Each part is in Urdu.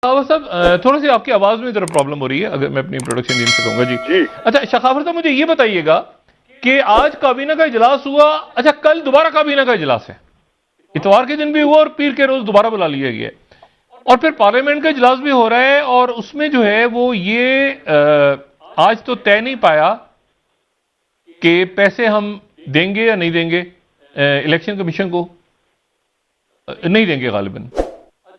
صاحب تھوڑا سی آپ کی آواز میں ذرا پرابلم ہو رہی ہے، اگر میں اپنی پروڈکشن ٹیم سے کہوں گا جی۔ اچھا شخاوت صاحب مجھے یہ بتائیے گا کہ آج کابینہ کا اجلاس ہوا، اچھا کل دوبارہ کابینہ کا اجلاس ہے، اتوار کے دن بھی ہوا اور پیر کے روز دوبارہ بلا لیا گیا ہے، اور پھر پارلیمنٹ کا اجلاس بھی ہو رہا ہے، اور اس میں جو ہے وہ یہ آج تو طے نہیں پایا کہ پیسے ہم دیں گے یا نہیں دیں گے الیکشن کمیشن کو، نہیں دیں گے غالباً۔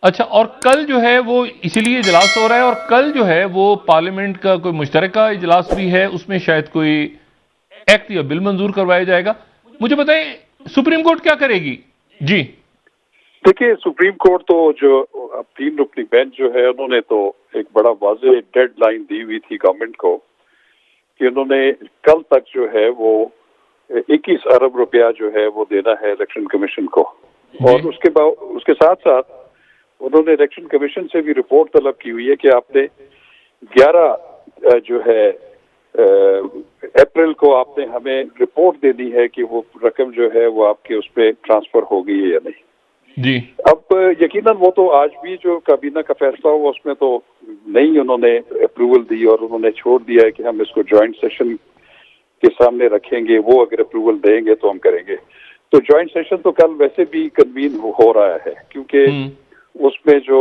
اچھا، اور کل جو ہے وہ اسی لیے اجلاس ہو رہا ہے، اور کل جو ہے وہ پارلیمنٹ کا کوئی مشترکہ اجلاس بھی ہے، اس میں شاید کوئی ایکٹ یا بل منظور کروایا جائے گا۔ مجھے بتائیں سپریم کورٹ کیا کرے گی؟ جی دیکھیے، سپریم کورٹ تو جو تین رکنی بینچ جو ہے انہوں نے تو ایک بڑا واضح ڈیڈ لائن دی ہوئی تھی گورنمنٹ کو کہ انہوں نے کل تک جو ہے وہ 21 ارب روپیہ جو ہے وہ دینا ہے الیکشن کمیشن کو، اور اس کے ساتھ ساتھ انہوں نے الیکشن کمیشن سے بھی رپورٹ طلب کی ہوئی ہے کہ آپ نے 11 جو ہے اپریل کو آپ نے ہمیں رپورٹ دینی ہے کہ وہ رقم جو ہے وہ آپ کے اس پہ ٹرانسفر ہو گئی ہے یا نہیں۔ جی اب یقیناً وہ تو آج بھی جو کابینہ کا فیصلہ ہوا اس میں تو نہیں انہوں نے اپروول دی، اور انہوں نے چھوڑ دیا ہے کہ ہم اس کو جوائنٹ سیشن کے سامنے رکھیں گے، وہ اگر اپروول دیں گے تو ہم کریں گے۔ تو جوائنٹ سیشن تو کل ویسے بھی کنوین ہو رہا ہے، کیونکہ اس میں جو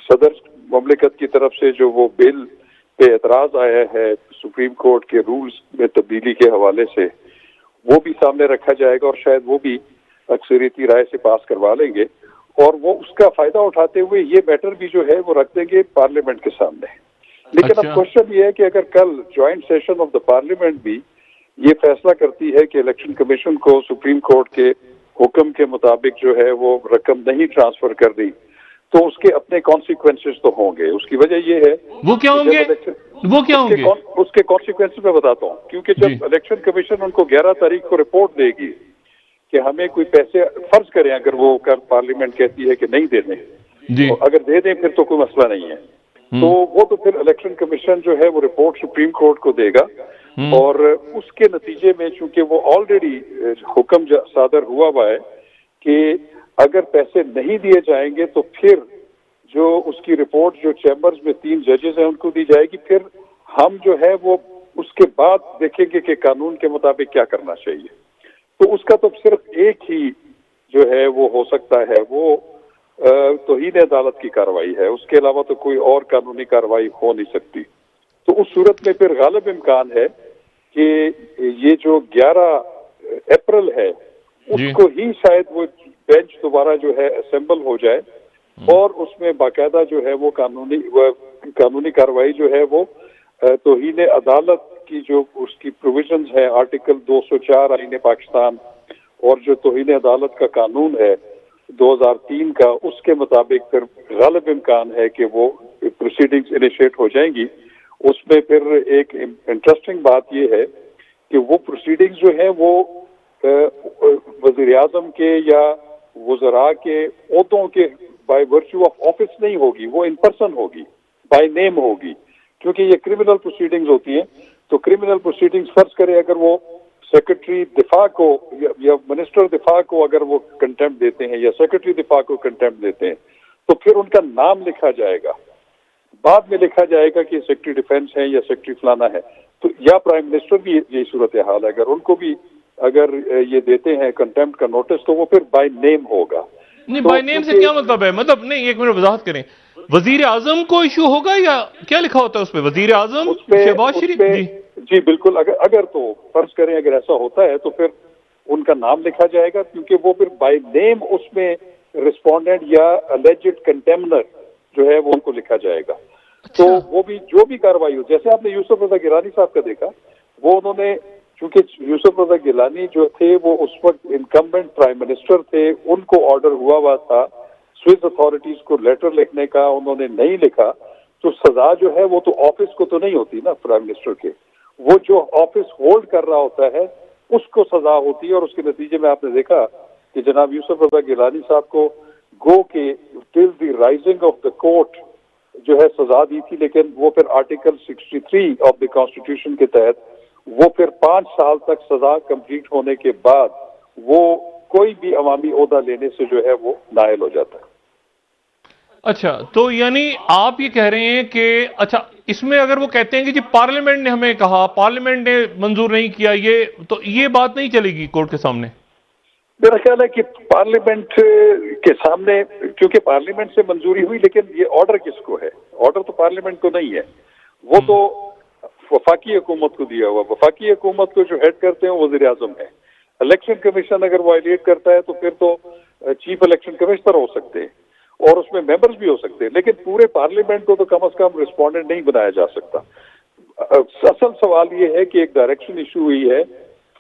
صدر مملکت کی طرف سے جو وہ بل پہ اعتراض آیا ہے سپریم کورٹ کے رولز میں تبدیلی کے حوالے سے، وہ بھی سامنے رکھا جائے گا، اور شاید وہ بھی اکثریتی رائے سے پاس کروا لیں گے، اور وہ اس کا فائدہ اٹھاتے ہوئے یہ میٹر بھی جو ہے وہ رکھ دیں گے پارلیمنٹ کے سامنے۔ لیکن اب کوشچن یہ ہے کہ اگر کل joint session of the parliament بھی یہ فیصلہ کرتی ہے کہ الیکشن کمیشن کو سپریم کورٹ کے حکم کے مطابق جو ہے وہ رقم نہیں ٹرانسفر کر دی، تو اس کے اپنے کانسیکوینسز تو ہوں گے۔ اس کی وجہ یہ ہے وہ کیا ہوں گے؟ اس کے کانسیکوینسز میں بتاتا ہوں، کیونکہ جب الیکشن کمیشن ان کو 11 تاریخ کو رپورٹ دے گی کہ ہمیں کوئی پیسے فرض کریں اگر وہ پارلیمنٹ کہتی ہے کہ نہیں دینے، تو اگر دے دیں پھر تو کوئی مسئلہ نہیں ہے، تو وہ تو پھر الیکشن کمیشن جو ہے وہ رپورٹ سپریم کورٹ کو دے گا، اور اس کے نتیجے میں چونکہ وہ آلریڈی حکم صادر ہوا ہے کہ اگر پیسے نہیں دیے جائیں گے تو پھر جو اس کی رپورٹ جو چیمبرز میں 3 ججز ہیں ان کو دی جائے گی، پھر ہم جو ہے وہ اس کے بعد دیکھیں گے کہ قانون کے مطابق کیا کرنا چاہیے۔ تو اس کا تو صرف ایک ہی جو ہے وہ ہو سکتا ہے، وہ توہین عدالت کی کارروائی ہے، اس کے علاوہ تو کوئی اور قانونی کارروائی ہو نہیں سکتی۔ تو اس صورت میں پھر غالب امکان ہے کہ یہ جو 11 اپریل ہے اس کو ہی شاید وہ بینچ دوبارہ جو ہے اسمبل ہو جائے، اور اس میں باقاعدہ جو ہے وہ قانونی کارروائی جو ہے وہ توہین عدالت کی جو اس کی پروویژنز ہے آرٹیکل 204 آئین پاکستان، اور جو توہین عدالت کا قانون ہے 2003 کا، اس کے مطابق پھر غالب امکان ہے کہ وہ پروسیڈنگز انیشیٹ ہو جائیں گی۔ اس میں پھر ایک انٹرسٹنگ بات یہ ہے کہ وہ پروسیڈنگز جو ہے وہ وزیر اعظم کے یا وزراء کے عہدوں کے بائی ورچو آف آفس نہیں ہوگی، وہ ان پرسن ہوگی، بائی نیم ہوگی، کیونکہ یہ کرمنل پروسیڈنگز ہوتی ہیں۔ تو کرمنل پروسیڈنگز فرض کرے اگر وہ سیکرٹری دفاع کو یا منسٹر دفاع کو اگر وہ کنٹیمپٹ دیتے ہیں یا سیکرٹری دفاع کو کنٹیمپٹ دیتے ہیں، تو پھر ان کا نام لکھا جائے گا، بعد میں لکھا جائے گا کہ سیکرٹری ڈیفینس ہے یا سیکرٹری فلانا ہے، تو یا پرائم منسٹر بھی یہی صورتحال ہے، اگر ان کو بھی اگر یہ دیتے ہیں کنٹیمپٹ کا نوٹس تو وہ پھر بائی نیم ہوگا۔ نہیں، بائی نیم سے کیا مطلب ہے؟ مطلب نہیں، ایک منٹ وضاحت کریں، وزیر اعظم کو ایشو ہوگا یا کیا لکھا ہوتا ہے اس پہ؟ وزیر اعظم شہباز شریف؟ جی بالکل، اگر تو فرض کریں اگر ایسا ہوتا ہے تو پھر ان کا نام لکھا جائے گا، کیونکہ وہ پھر بائی نیم اس میں رسپونڈنٹ یا الیجڈ کنٹیمنر جو ہے وہ ان کو لکھا جائے گا۔ تو وہ بھی جو بھی کارروائی ہو، جیسے آپ نے یوسف رضا گیلانی صاحب کا دیکھا، وہ انہوں نے چونکہ یوسف رضا گیلانی جو تھے وہ اس وقت انکمبنٹ پرائم منسٹر تھے، ان کو آرڈر ہوا تھا سوئس اتھارٹیز کو لیٹر لکھنے کا، انہوں نے نہیں لکھا، تو سزا جو ہے وہ تو آفس کو تو نہیں ہوتی نا پرائم منسٹر کے، وہ جو آفس ہولڈ کر رہا ہوتا ہے اس کو سزا ہوتی ہے، اور اس کے نتیجے میں آپ نے دیکھا کہ جناب یوسف رضا گیلانی صاحب کو گو کے ٹل دی رائزنگ آف دا کورٹ جو ہے سزا دی تھی، لیکن وہ پھر آرٹیکل 63 آف دی کانسٹیٹیوشن کے تحت وہ پھر 5 سال تک سزا کمپلیٹ ہونے کے بعد وہ کوئی بھی عوامی عہدہ لینے سے جو ہے وہ نائل ہو جاتا ہے۔ اچھا تو یعنی آپ یہ کہہ رہے ہیں کہ اچھا اس میں اگر وہ کہتے ہیں کہ جی پارلیمنٹ نے ہمیں کہا، پارلیمنٹ نے منظور نہیں کیا، یہ بات نہیں چلے گی کورٹ کے سامنے؟ میرا خیال ہے کہ پارلیمنٹ کے سامنے، کیونکہ پارلیمنٹ سے منظوری ہوئی، لیکن یہ آرڈر کس کو ہے؟ آرڈر تو پارلیمنٹ کو نہیں ہے، وہ تو وفاقی حکومت کو دیا ہوا. وفاقی حکومت کو جو ہیڈ کرتے ہیں وزیر اعظم ہے. الیکشن کمیشن اگر وائلیٹ کرتا ہے تو پھر تو چیف الیکشن کمشنر ہو سکتے ہیں اور اس میں ممبرز بھی ہو سکتے ہیں، لیکن پورے پارلیمنٹ کو تو کم از کم رسپونڈنٹ نہیں بنایا جا سکتا. اصل سوال یہ ہے کہ ایک ڈائریکشن ایشو ہوئی ہے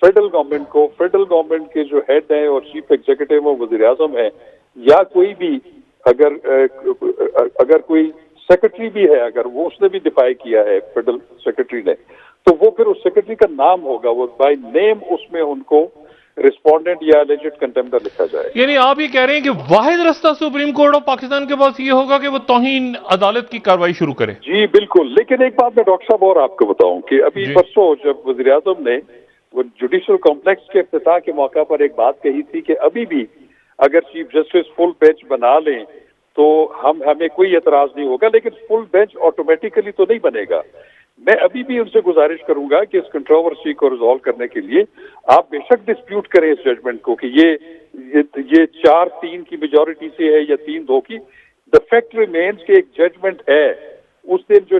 فیڈرل گورنمنٹ کو، فیڈرل گورنمنٹ کے جو ہیڈ ہیں اور چیف ایگزیکٹو وہ وزیر اعظم ہے، یا کوئی بھی اگر کوئی سیکرٹری بھی ہے، اگر وہ اس نے بھی دفاع کیا ہے فیڈرل سیکرٹری نے، تو وہ پھر اس سیکرٹری کا نام ہوگا، وہ بائی نیم اس میں ان کو رسپونڈنٹ یا الیجڈ کنٹمپٹر لکھا جائے. یعنی آپ یہ کہہ رہے ہیں کہ واحد رستہ سپریم کورٹ آف پاکستان کے پاس یہ ہوگا کہ وہ توہین عدالت کی کارروائی شروع کرے؟ جی بالکل. لیکن ایک بات میں ڈاکٹر صاحب اور آپ کو بتاؤں کہ ابھی پرسوں جب وزیر اعظم نے وہ جوڈیشل کمپلیکس کے افتتاح کے موقع پر ایک بات کہی تھی کہ ابھی بھی اگر چیف جسٹس فل بینچ بنا لیں تو ہمیں کوئی اعتراض نہیں ہوگا، لیکن فل بینچ آٹومیٹیکلی تو نہیں بنے گا. میں ابھی بھی ان سے گزارش کروں گا کہ اس کنٹروورسی کو ریزالو کرنے کے لیے آپ بے شک ڈسپیوٹ کریں اس ججمنٹ کو کہ یہ 4-3 کی میجورٹی سے ہے یا 3-2 کی. دا فیکٹ ریمینز کہ ایک ججمنٹ ہے. اس دن جو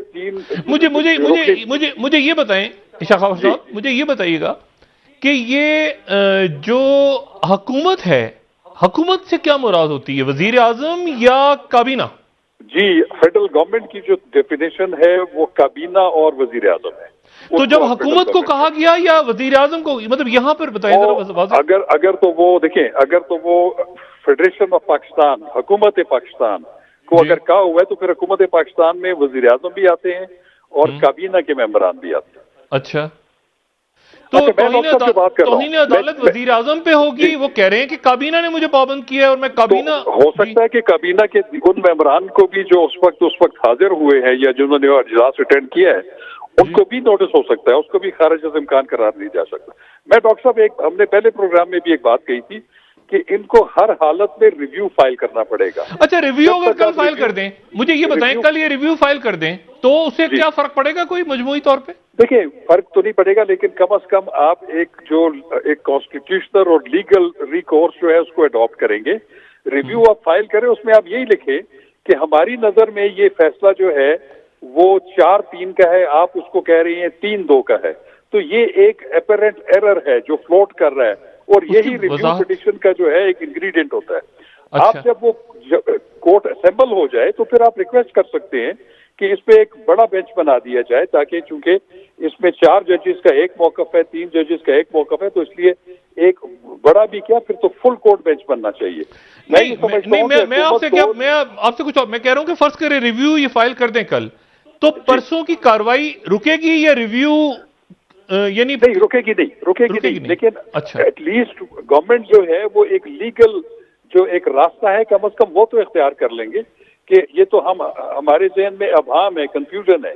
مجھے یہ بتائیں شخاوت صاحب، مجھے یہ بتائیے گا کہ یہ جو حکومت ہے، حکومت سے کیا مراد ہوتی ہے؟ وزیر اعظم یا کابینہ؟ جی فیڈرل گورنمنٹ کی جو ڈیفینیشن ہے وہ کابینہ اور وزیر اعظم ہے. تو جب حکومت کو کہا گیا یا وزیر اعظم کو، مطلب یہاں پر بتائیے ذرا. اگر تو وہ دیکھیں، اگر تو وہ فیڈریشن آف پاکستان، حکومت پاکستان کو اگر کہا ہوا ہے تو پھر حکومت پاکستان میں وزیر اعظم بھی آتے ہیں اور کابینہ کے ممبران بھی آتے ہیں. اچھا تو توہین عدالت وزیر اعظم پہ ہوگی؟ وہ کہہ رہے ہیں کہ کابینہ نے مجھے پابند کیا ہے اور میں کابینہ. ہو سکتا ہے کہ کابینہ کے ان ممبران کو بھی جو اس وقت حاضر ہوئے ہیں یا جنہوں نے اجلاس اٹینڈ کیا ہے ان کو بھی نوٹس ہو سکتا ہے، اس کو بھی خارج از امکان قرار نہیں جا سکتا. میں ڈاکٹر صاحب ہم نے پہلے پروگرام میں بھی ایک بات کہی تھی کہ ان کو ہر حالت میں ریویو فائل کرنا پڑے گا. اچھا ریویو اگر کل فائل کر دیں، مجھے یہ بتائیں کل یہ ریویو فائل کر دیں تو اس سے کیا فرق پڑے گا کوئی مجموعی طور پہ؟ دیکھیں فرق تو نہیں پڑے گا، لیکن کم از کم آپ ایک کانسٹیٹیوشنل اور لیگل ریکورس جو ہے اس کو اڈاپٹ کریں گے. ریویو آپ فائل کریں، اس میں آپ یہی لکھیں کہ ہماری نظر میں یہ فیصلہ جو ہے وہ 4-3 کا ہے، آپ اس کو کہہ رہی ہیں 3-2 کا ہے. تو یہ ایک اپیرنٹ ایرر ہے جو فلوٹ کر رہا ہے، اور یہی ریویو پٹیشن کا جو ہے ایک انگریڈینٹ ہوتا ہے. آپ جب وہ کورٹ اسمبل ہو جائے تو پھر آپ ریکویسٹ کر سکتے ہیں کہ اس پہ ایک بڑا بینچ بنا دیا جائے، تاکہ چونکہ اس میں 4 ججز کا ایک موقف ہے، 3 ججز کا ایک موقف ہے، تو اس لیے ایک بڑا بھی کیا پھر تو فل کورٹ بینچ بننا چاہیے. میں آپ سے کچھ اور میں کہہ رہا ہوں کہ فرض کریں ریویو یہ فائل کر دیں کل، تو پرسوں کی کاروائی رکے گی یا ریویو یعنی نہیں رکے گی نہیں، لیکن ایٹ لیسٹ گورنمنٹ جو ہے وہ ایک لیگل جو ایک راستہ ہے کم از کم وہ تو اختیار کر لیں گے کہ یہ تو ہمارے ذہن میں ابہام ہے، کنفیوژن ہے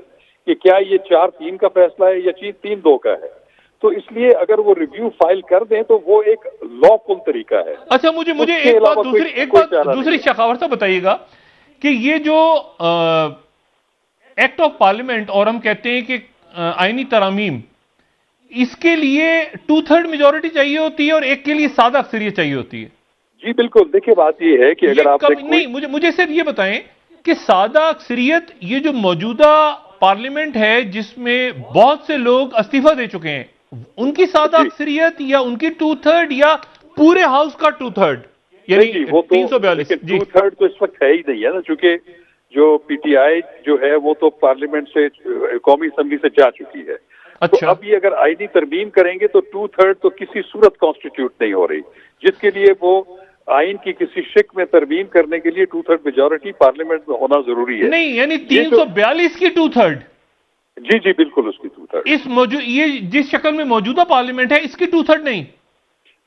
کہ کیا یہ 4-3 کا فیصلہ ہے یا 3-2 کا ہے. تو اس لیے اگر وہ ریویو فائل کر دیں تو وہ ایک لا فل طریقہ ہے. اچھا مجھے ایک بات دوسری شخاوت صاحب بتائیے گا کہ یہ جو ایکٹ آف پارلیمنٹ اور ہم کہتے ہیں کہ آئینی ترامیم، اس کے لیے 2/3 میجورٹی چاہیے ہوتی ہے اور ایک کے لیے سادہ اکثریت چاہیے ہوتی ہے. جی بالکل. دیکھیں بات یہ ہے کہ اگر آپ مجھے صرف یہ بتائیں کہ سادہ اکثریت یہ جو موجودہ پارلیمنٹ ہے جس میں بہت سے لوگ استعفیٰ دے چکے ہیں، ان کی سادہ اکثریت یا ان کی 2/3 یا پورے ہاؤس کا 2/3 یعنی 342؟ 2/3 تو اس وقت ہے ہی نہیں ہے نا، چونکہ جو پی ٹی آئی جو ہے وہ تو پارلیمنٹ سے قومی اسمبلی سے جا چکی ہے. تو اب یہ اگر آئینی ترمیم کریں گے تو 2/3 تو کسی صورت کانسٹیٹیوٹ نہیں ہو رہی، جس کے لیے وہ آئین کی کسی شک میں ترمیم کرنے کے لیے 2/3 میجورٹی پارلیمنٹ میں ہونا ضروری ہے. نہیں یعنی 342 کی 2/3؟ جی بالکل اس کی 2/3. یہ جس شکل میں موجودہ پارلیمنٹ ہے اس کی 2/3 نہیں؟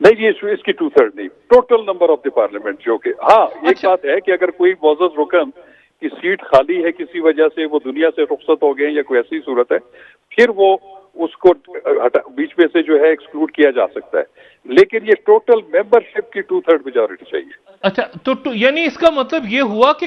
نہیں اس کی 2/3 نہیں، total number of the parliament جو کہ ہاں ایک بات ہے کہ اگر کوئی معزز رکن کی سیٹ خالی ہے کسی وجہ سے، وہ دنیا سے رخصت ہو گئے یا کوئی ایسی صورت ہے، پھر وہ اس کو بیچ میں سے جو ہے ایکسکلوڈ کیا جا سکتا ہے، لیکن یہ ٹوٹل ممبرشپ کی 2/3 میجورٹی چاہیے. اچھا تو یعنی اس کا مطلب یہ ہوا کہ